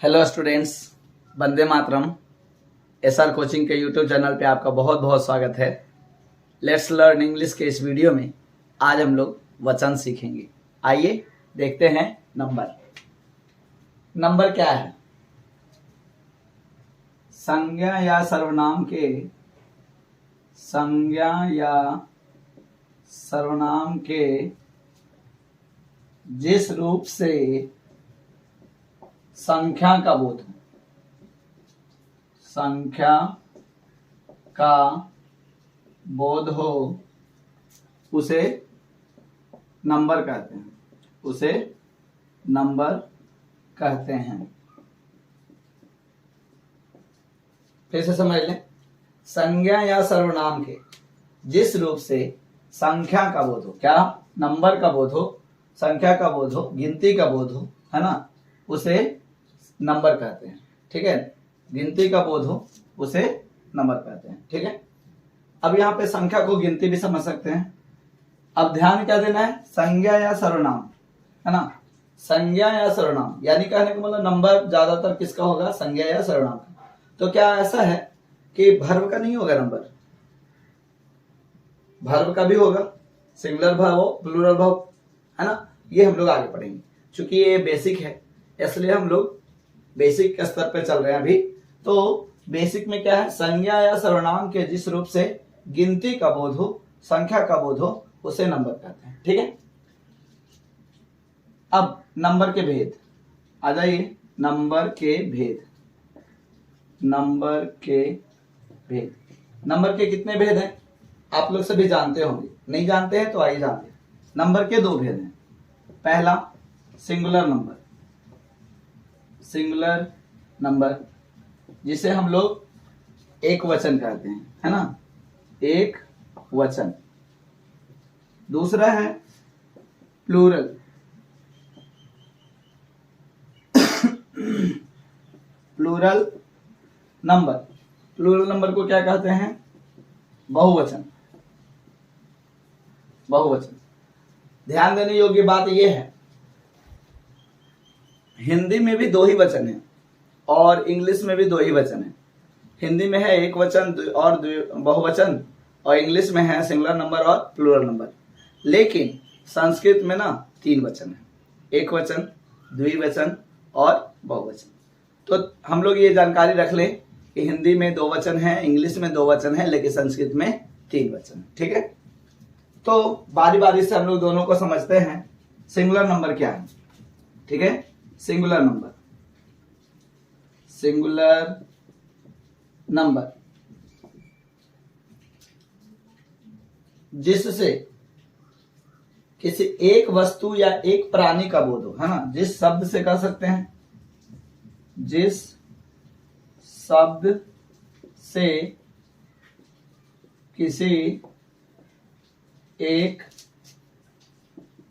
Hello students, Vande Mataram. SR coaching के YouTube channel पे आपका बहुत बहुत स्वागत है। लेट्स लर्न इंग्लिश के इस वीडियो में आज हम लोग वचन सीखेंगे। आइए देखते हैं नंबर क्या है। संज्ञा या सर्वनाम के जिस रूप से संख्या का बोध हो उसे नंबर कहते हैं। फिर से समझ लें। संज्ञा या सर्वनाम के जिस रूप से संख्या का बोध हो, क्या नंबर का बोध हो, संख्या का बोध हो, गिनती का बोध हो, है ना, उसे नंबर कहते हैं। ठीक है, गिनती का बोध हो उसे नंबर कहते हैं। ठीक है, अब यहाँ पे संख्या को गिनती भी समझ सकते हैं। अब ध्यान क्या देना है, संज्ञा या सर्वनाम, है ना, संज्ञा या सर्वनाम, यानी कहने का मतलब नंबर ज्यादातर किसका होगा, संज्ञा या सर्वनाम का। तो क्या ऐसा है कि भर्व का नहीं होगा नंबर, भर्व का भी होगा, सिंगुलर भर्व हो, प्लूरल भर्व, है ना। ये हम लोग आगे पढ़ेंगे, क्योंकि ये बेसिक है, इसलिए हम लोग बेसिक के स्तर पे चल रहे हैं अभी। तो बेसिक में क्या है, संज्ञा या सर्वनाम के जिस रूप से गिनती का बोध हो, संख्या का बोध हो, उसे नंबर कहते हैं। ठीक है, अब नंबर के भेद आ जाइए। नंबर के कितने भेद हैं आप लोग सभी जानते होंगे, नहीं जानते हैं तो आइए जानते हैं। नंबर के दो भेद हैं। पहला सिंगुलर नंबर, जिसे हम लोग एक वचन कहते हैं, है ना, एक वचन। दूसरा है प्लूरल नंबर को क्या कहते हैं, बहुवचन। ध्यान देने योग्य बात यह है, हिंदी में भी दो ही वचन है और इंग्लिश में भी दो ही वचन है। हिंदी में है एक वचन और बहुवचन, और इंग्लिश में है सिंगुलर नंबर और प्लूरल नंबर। लेकिन संस्कृत में ना तीन वचन है, एक वचन, द्विवचन और बहुवचन। तो हम लोग ये जानकारी रख लें कि हिंदी में दो वचन है, इंग्लिश में दो वचन है, लेकिन संस्कृत में तीन वचन है। ठीक है, तो बारी बारी से हम लोग दोनों को समझते हैं। सिंगुलर नंबर क्या है, ठीक है, सिंगुलर नंबर जिससे किसी एक वस्तु या एक प्राणी का बोध हो, है ना, जिस शब्द से कह सकते हैं, जिस शब्द से किसी एक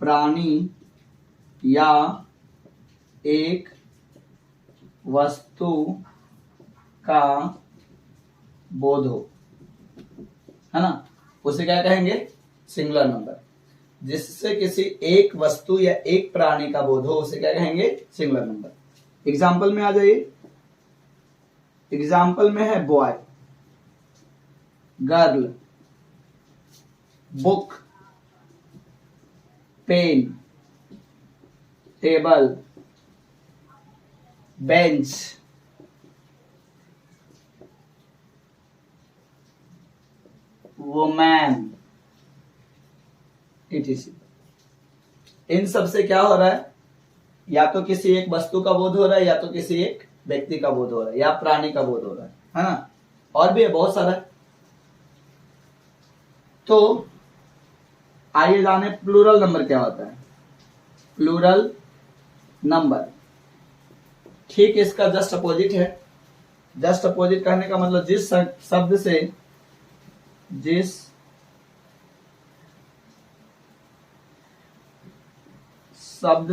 प्राणी या एक वस्तु का बोध हो, है ना, उसे क्या कहेंगे, सिंगुलर नंबर। जिससे किसी एक वस्तु या एक प्राणी का बोध हो उसे क्या कहेंगे, सिंगुलर नंबर। एग्जाम्पल में आ जाइए। एग्जाम्पल में है boy, girl, book, pen, table, bench, woman, etc। इन सब से क्या हो रहा है, या तो किसी एक वस्तु का बोध हो रहा है, या तो किसी एक व्यक्ति का बोध हो रहा है, या प्राणी का बोध हो रहा है ना, और भी है बहुत सारा। तो आइए जाने प्लूरल नंबर क्या होता है। प्लूरल नंबर ठीक इसका जस्ट अपोजिट है। जस्ट अपोजिट कहने का मतलब जिस शब्द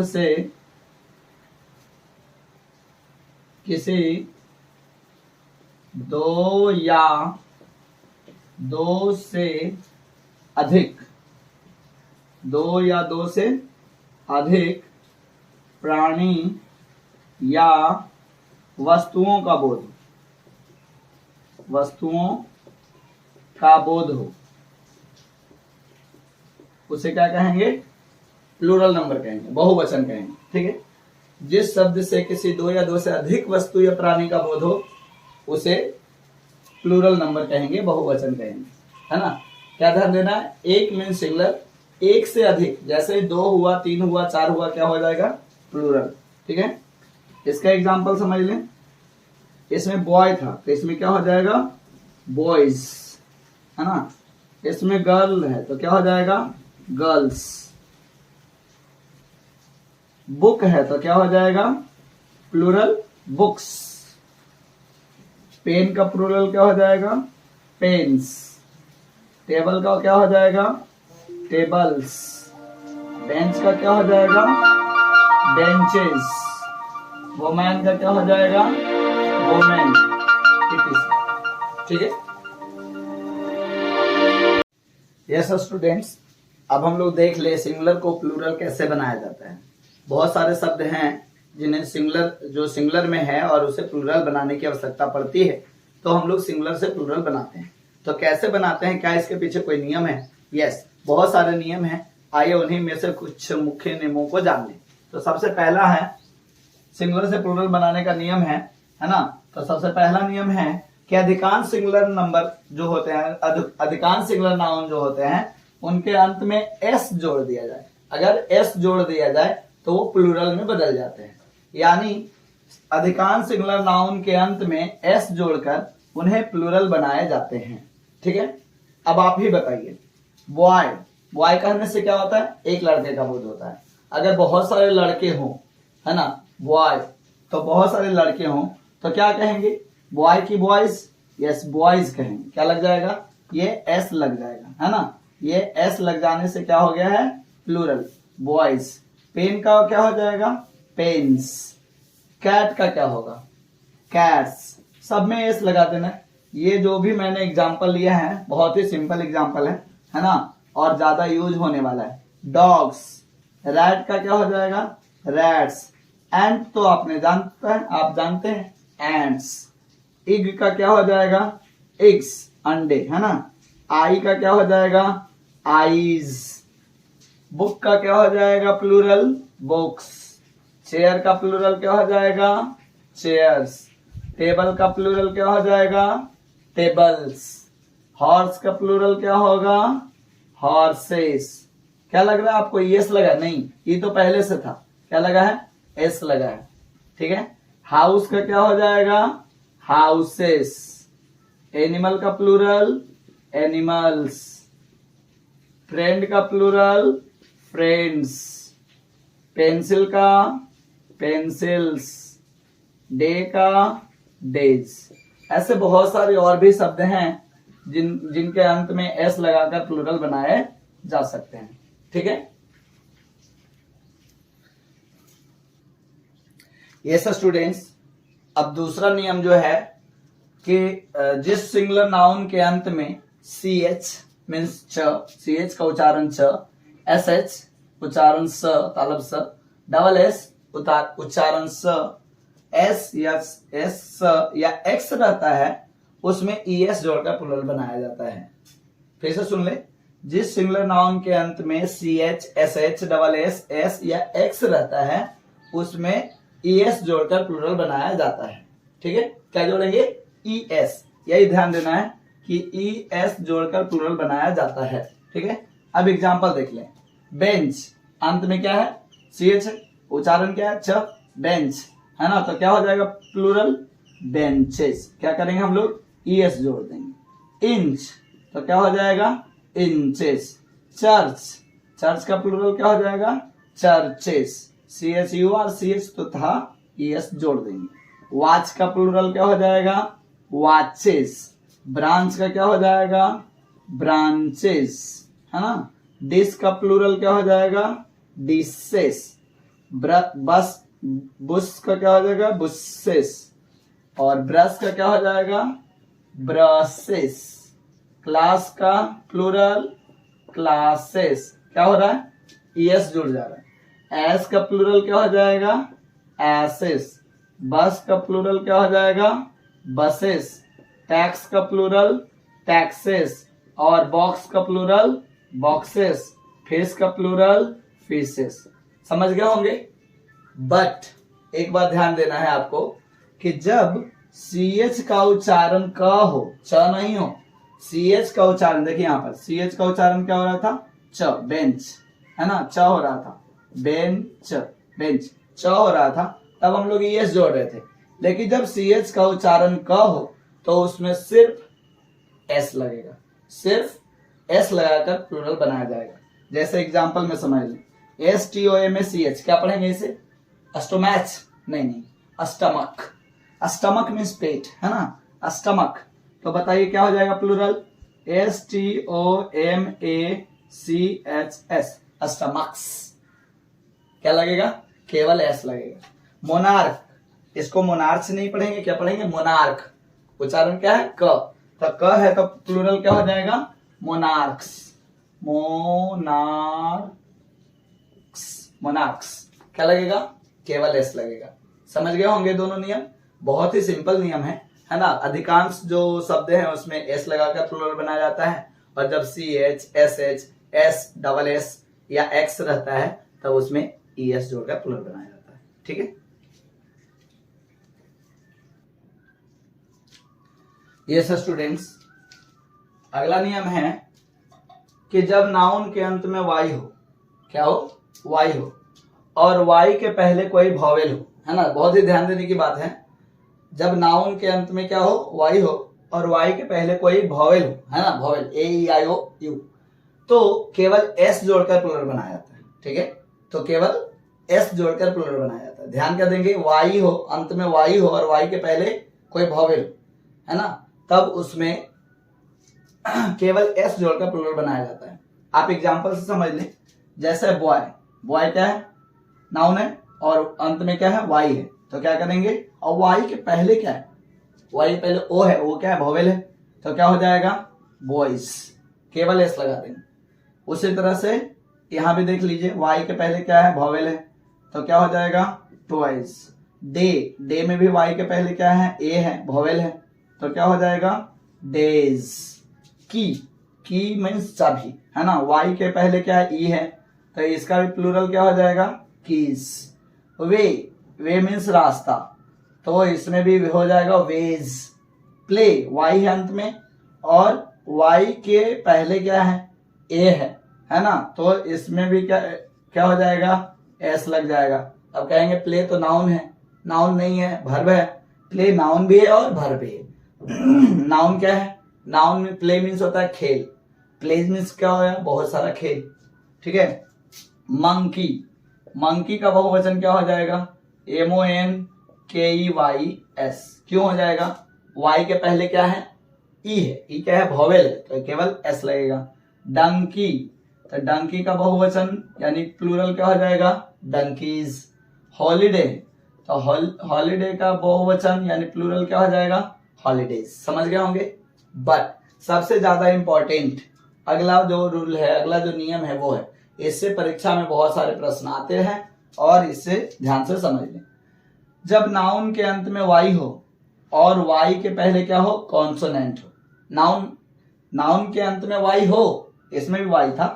से किसी दो या दो से अधिक प्राणी या वस्तुओं का बोध, वस्तुओं का बोध हो, उसे क्या कहेंगे? प्लूरल नंबर कहेंगे, बहुवचन कहेंगे। ठीक है, जिस शब्द से किसी दो या दो से अधिक वस्तु या प्राणी का बोध हो उसे प्लूरल नंबर कहेंगे, बहुवचन कहेंगे, है ना। क्या ध्यान देना है? एक मीन सिंगुलर, एक से अधिक, जैसे 2 हुआ, 3 हुआ, 4 हुआ, क्या हो जाएगा? प्लूरल। ठीक है, इसका एग्जांपल समझ लें। इसमें बॉय था तो इसमें क्या हो जाएगा? बॉयज, है ना। इसमें गर्ल है तो क्या हो जाएगा? गर्ल्स। बुक है तो क्या हो जाएगा? Plural books. पेन का प्लूरल क्या हो जाएगा? पेन्स। टेबल का क्या हो जाएगा? टेबल्स। बेंच का क्या हो जाएगा? बेंचेस। वोमैन का क्या हो जाएगा? वोमेन। ठीक है, यस स्टूडेंट्स, अब हम लोग देख ले सिंगुलर को प्लूरल कैसे बनाया जाता है। बहुत सारे शब्द हैं जिन्हें सिंगुलर, जो सिंगुलर में है और उसे प्लूरल बनाने की आवश्यकता पड़ती है, तो हम लोग सिंगुलर से प्लूरल बनाते हैं। तो कैसे बनाते हैं? क्या इसके पीछे कोई नियम है? यस, बहुत सारे नियम हैं। आइए उन्हीं में से कुछ मुख्य नियमों को जान लें। तो सबसे पहला है सिंगुलर से प्लूरल बनाने का नियम है ना। तो सबसे पहला नियम है कि अधिकांश सिंगुलर नंबर जो होते हैं, अधिकांश सिंगुलर नाउन जो होते हैं, उनके अंत में एस जोड़ दिया जाए। अगर एस जोड़ दिया जाए तो वो प्लूरल में बदल जाते हैं। यानी अधिकांश सिंगुलर नाउन के अंत में एस जोड़कर उन्हें प्लूरल बनाए जाते हैं। ठीक है, अब आप ही बताइए। बॉय, बॉय कहने से क्या होता है? एक लड़के का बोध होता है। अगर बहुत सारे लड़के हों, है ना, बॉय, तो बहुत सारे लड़के हों तो क्या कहेंगे? बॉय की बॉयज, यस बॉयज कहेंगे। क्या लग जाएगा? ये एस लग जाएगा, है ना। ये एस लग जाने से क्या हो गया है? Plural, boys. पेन का क्या हो जाएगा? पेन्स। कैट का क्या होगा? कैट्स। सब में एस लगा देना। ये जो भी मैंने एग्जाम्पल लिया है बहुत ही सिंपल एग्जाम्पल है ना, और ज्यादा यूज होने वाला है। डॉग्स। रैट का क्या हो जाएगा? रैट्स। एंट तो आपने जानता है, आप जानते हैं, एंट्स। इग का क्या हो जाएगा? एग्स, अंडे, है ना। आई का क्या हो जाएगा? आईज। बुक का क्या हो जाएगा? Plural, books. चेयर का प्लूरल क्या हो जाएगा? चेयर्स। टेबल का प्लूरल क्या हो जाएगा? टेबल्स। हॉर्स का प्लूरल क्या होगा? हॉर्सेस। क्या लग रहा है आपको? यस लगा? नहीं, ये तो पहले से था। क्या लगा है? एस लगा है। ठीक है, हाउस का क्या हो जाएगा? हाउसेस। एनिमल का प्लूरल, एनिमल्स। फ्रेंड का प्लूरल, फ्रेंड्स। पेंसिल का, पेंसिल्स। डे का, डेज। ऐसे बहुत सारे और भी शब्द हैं जिनके अंत में एस लगाकर प्लूरल बनाए जा सकते हैं। ठीक है, ये सब स्टूडेंट्स। अब दूसरा नियम जो है कि जिस सिंगुलर नाउन के अंत में सी एच मीन्स च, सी एच का उच्चारण च, एस एच उच्चारण स, तालब स, डबल एस उच्चारण स, एस या एस स या एक्स रहता है, उसमें ई एस जोड़कर प्लूरल बनाया जाता है। फिर से सुन ले। जिस सिंगुलर नाउन के अंत में C H, S H, double S, S या एक्स रहता है उसमें ई एस जोड़कर प्लूरल बनाया जाता है। ठीक है, क्या जोड़ेंगे? E S. यही ध्यान देना है कि ई एस जोड़कर प्लूरल बनाया जाता है। ठीक है, अब एग्जांपल देख लें। बेंच, अंत में क्या है? सी एच, उच्चारण क्या है? च, बेंच, है ना। तो क्या हो जाएगा? Plural, benches. क्या करेंगे हम लोग? ई एस जोड़ देंगे। इंच, तो क्या हो जाएगा? इंचेस। चर्च, चर्च का प्लूरल क्या हो जाएगा? Churches. C H U R C H तो था, ई एस जोड़ देंगे। वॉच का प्लूरल क्या हो जाएगा? वॉचेस। ब्रांच का क्या हो जाएगा? ब्रांचेस, है ना। डिश का प्लूरल क्या हो जाएगा? डिशेस। बस बुश का क्या हो जाएगा? बुशेस। और ब्रश का क्या हो जाएगा? ब्रशेस। क्लास का प्लूरल, क्लासेस। क्या हो रहा है? ई एस जुड़ जा रहा है। एस का प्लूरल क्या हो जाएगा? एसेस। बस का प्लूरल क्या हो जाएगा? बसेस। टैक्स का प्लूरल टैक्सेस, और बॉक्स का प्लूरल बॉक्सेस, फिश का प्लूरल फिशेस। समझ गए होंगे। बट एक बात ध्यान देना है आपको कि जब CH का उच्चारण क हो, च नहीं हो, CH का उच्चारण देखिए यहां पर CH का उच्चारण क्या हो रहा था? च, बेंच, है ना, च हो रहा था, बेंच, बेंच, च हो रहा था, तब हम लोग ES जोड़ रहे थे। लेकिन जब CH का उच्चारण क हो तो उसमें सिर्फ S लगेगा, सिर्फ S लगाकर प्लूरल बनाया जाएगा। जैसे एग्जांपल में समझ लें, STOMACH, क्या पढ़ेंगे इसे? अस्टोमैच नहीं, अस्टमक। अस्टमक मीन्स पेट, है ना, अस्टमक। तो बताइए क्या हो जाएगा प्लूरल? STOMACHS, अस्टमक्स। क्या लगेगा? केवल S लगेगा। मोनार्क, इसको मोनार्च नहीं पढ़ेंगे, क्या पढ़ेंगे? मोनार्क। उच्चारण क्या है? क। तो क है तो प्लूरल क्या हो जाएगा? Monarchs, monarchs, monarchs. क्या लगेगा? केवल S लगेगा। समझ गए होंगे दोनों नियम। बहुत ही सिंपल नियम है ना। अधिकांश जो शब्द हैं उसमें S लगाकर प्लूरल बनाया जाता है, और जब CH, SH, S, double S या X रहता है तब उसमें ES जोड़कर प्लूरल बनाया जाता है। ठीक है, यस स्टूडेंट्स। अगला नियम है कि जब नाउन के अंत में Y हो, क्या हो? Y हो, और Y के पहले कोई वॉवेल हो, है ना, बहुत ही ध्यान देने की बात है। जब नाउन के अंत में क्या हो? Y हो, और Y के पहले कोई वॉवेल हो, है ना, वॉवेल AEIOU, तो केवल S जोड़कर प्लूरल बनाया जाता है। ठीक है, तो केवल S जोड़कर प्लूरल बनाया जाता है। ध्यान क्या देंगे? Y हो, अंत में Y हो और Y के पहले कोई वॉवेल, है ना, तब उसमें केवल S जोड़कर प्लूरल बनाया जाता है। आप एग्जांपल से समझ लें, जैसे बॉय, बॉय क्या है? नाउन है, और अंत में क्या है? Y है, तो क्या करेंगे? और Y के पहले क्या है? Y के पहले O है, O क्या है? वॉवेल है, तो क्या हो जाएगा? बॉयज, केवल S लगा देंगे। उसी तरह से यहां भी देख लीजिए, Y के पहले क्या है? वॉवेल है, तो क्या हो जाएगा? ट्वाइस। डे, डे में भी Y के पहले क्या है? A है, वॉवेल है, तो क्या हो जाएगा? डेज। की, की मीन्स चाबी, है ना, Y के पहले क्या है? E है, तो इसका भी प्लूरल क्या हो जाएगा? कीज। वे, वे मीन्स रास्ता, तो इसमें भी हो जाएगा वेज। प्ले, Y है अंत में, और Y के पहले क्या है? A है ना, तो इसमें भी क्या क्या हो जाएगा? S लग जाएगा। अब कहेंगे प्ले तो नाउन है, नाउन नहीं है, वर्ब है। प्ले नाउन भी है और वर्ब भी है। नाउन क्या है? नाउन में प्ले मीन्स होता है खेल, प्ले मीन्स क्या हो गया? बहुत सारा खेल। ठीक है, मंकी, मंकी का बहुवचन क्या हो जाएगा? MONKEYS। क्यों हो जाएगा? Y के पहले क्या है? E है, E क्या है? वॉवेल है, तो केवल S लगेगा। डंकी, तो डंकी का बहुवचन यानी प्लूरल क्या हो जाएगा? डंकीज। हॉलीडे, तो हॉलीडे का बहुवचन यानी प्लूरल क्या हो जाएगा? हॉलीडेज। समझ गए होंगे। बट सबसे ज्यादा इंपॉर्टेंट अगला जो रूल है, अगला जो नियम है वो है, इससे परीक्षा में बहुत सारे प्रश्न आते हैं और इसे ध्यान से समझ लें। जब नाउन के अंत में Y हो और Y के पहले क्या हो? कॉन्सोनेंट हो। नाउन के अंत में Y हो, इसमें भी Y था,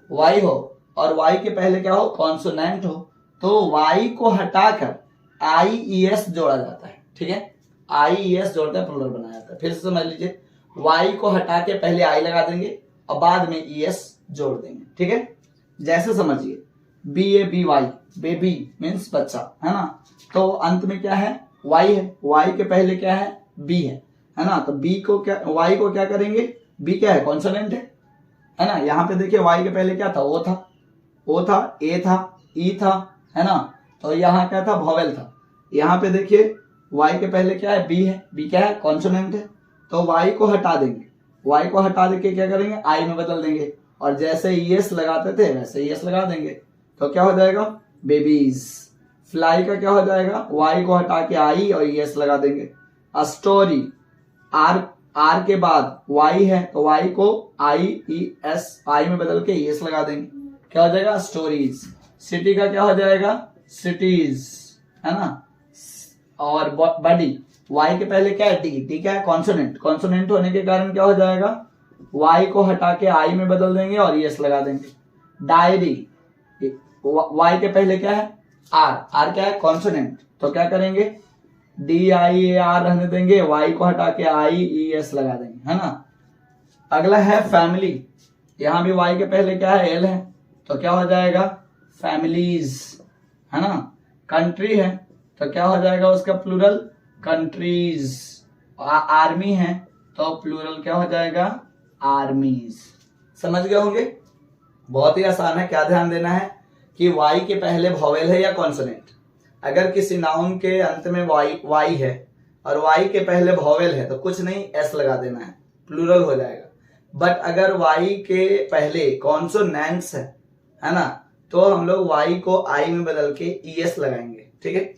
Y हो और Y के पहले क्या हो? कॉन्सोनेंट हो, तो Y को हटाकर IES जोड़ा जाता है। ठीक है, IES जोड़कर प्लूरल बनाया जाता है। फिर से समझ लीजिए, Y को हटा के पहले I लगा देंगे और बाद में ES जोड़ देंगे। ठीक है, जैसे समझिए BABY, बेबी मीन्स बच्चा, है ना, तो अंत में क्या है? Y है, Y के पहले क्या है? B है ना, तो B को क्या, Y को क्या करेंगे? B क्या है? कॉन्सोनेंट है ना। यहाँ पे देखिए Y के पहले क्या था? O था, O था, A था, E था, है ना, तो यहाँ क्या था? वॉवेल था। यहाँ पे देखिए Y के पहले क्या है? B है, B क्या है? कॉन्सोनेंट है, तो Y को हटा देंगे, Y को हटा देके क्या करेंगे? I में बदल देंगे, और जैसे ES लगाते थे वैसे ES लगा देंगे, तो क्या हो जाएगा? बेबीज। फ्लाई का क्या हो जाएगा? Y को हटा के I और ES लगा देंगे। स्टोरी, R के बाद Y है, तो Y को I में बदल के ES लगा देंगे, क्या हो जाएगा? स्टोरीज। सिटी का क्या हो जाएगा? सिटीज, है ना, और बॉडी, वाई के पहले क्या है, टी, टी क्या है, कॉन्सोनेंट, कॉन्सोनेंट होने के कारण क्या हो जाएगा, वाई को हटा के आई में बदल देंगे और एस लगा देंगे। डायरी, वाई के पहले क्या है, आर, आर क्या है, कॉन्सोनेंट, तो क्या करेंगे, डी आई ए आर रहने देंगे, वाई को हटा के आई ई एस लगा देंगे, है ना। अगला है फैमिली, यहां भी वाई के पहले क्या है, एल है, तो क्या हो जाएगा, फैमिलीज, है ना। कंट्री है तो क्या हो जाएगा उसका प्लूरल, कंट्रीज। आर्मी है तो प्लूरल क्या हो जाएगा, आर्मीज। समझ गए होंगे, बहुत ही आसान है। क्या ध्यान देना है कि वाई के पहले वॉवेल है या कॉन्सोनेंट। अगर किसी नाउन के अंत में वाई है और वाई के पहले वॉवेल है तो कुछ नहीं, एस लगा देना है, प्लूरल हो जाएगा। बट अगर वाई के पहले कॉन्सोनेंट्स है ना, तो हम लोग वाई को आई में बदल के ई एस लगाएंगे, ठीक है।